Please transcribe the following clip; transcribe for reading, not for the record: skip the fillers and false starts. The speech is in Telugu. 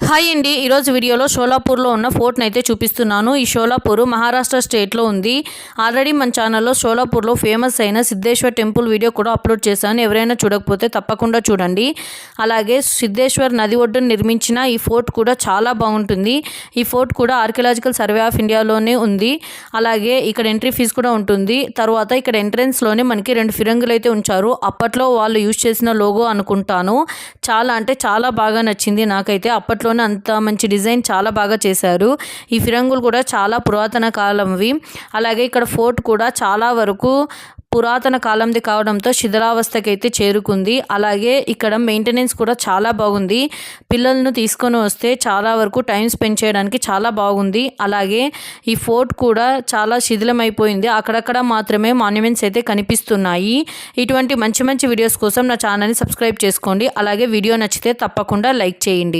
హాయ్ అండి, ఈరోజు వీడియోలో షోలాపూర్లో ఉన్న ఫోర్ట్ని అయితే చూపిస్తున్నాను. ఈ షోలాపూర్ మహారాష్ట్ర స్టేట్లో ఉంది. ఆల్రెడీ మన ఛానల్లో షోలాపూర్లో ఫేమస్ అయిన సిద్ధేశ్వర్ టెంపుల్ వీడియో కూడా అప్లోడ్ చేశాను. ఎవరైనా చూడకపోతే తప్పకుండా చూడండి. అలాగే సిద్ధేశ్వర్ నది ఒడ్డున నిర్మించిన ఈ ఫోర్ట్ కూడా చాలా బాగుంటుంది. ఈ ఫోర్ట్ కూడా ఆర్కియలాజికల్ సర్వే ఆఫ్ ఇండియాలోనే ఉంది. అలాగే ఇక్కడ ఎంట్రీ ఫీజు కూడా ఉంటుంది. తర్వాత ఇక్కడ ఎంట్రన్స్లోనే మనకి 2 ఫిరంగులు అయితే ఉంచారు. అప్పట్లో వాళ్ళు యూజ్ చేసిన లోగో అనుకుంటాను. చాలా అంటే చాలా బాగా నచ్చింది నాకైతే. అప్పట్లో అంత మంచి డిజైన్ చాలా బాగా చేశారు. ఈ ఫిరంగులు కూడా చాలా పురాతన కాలంవి. అలాగే ఇక్కడ ఫోర్ట్ కూడా చాలా వరకు పురాతన కాలంది కావడంతో శిథిలావస్థకి అయితే చేరుకుంది. అలాగే ఇక్కడ మెయింటెనెన్స్ కూడా చాలా బాగుంది. పిల్లలను తీసుకొని వస్తే చాలా వరకు టైం స్పెండ్ చేయడానికి చాలా బాగుంది. అలాగే ఈ ఫోర్ట్ కూడా చాలా శిథిలమైపోయింది. అక్కడక్కడ మాత్రమే మాన్యుమెంట్స్ అయితే కనిపిస్తున్నాయి. ఇటువంటి మంచి మంచి వీడియోస్ కోసం నా ఛానల్ని సబ్స్క్రైబ్ చేసుకోండి. అలాగే వీడియో నచ్చితే తప్పకుండా లైక్ చేయండి.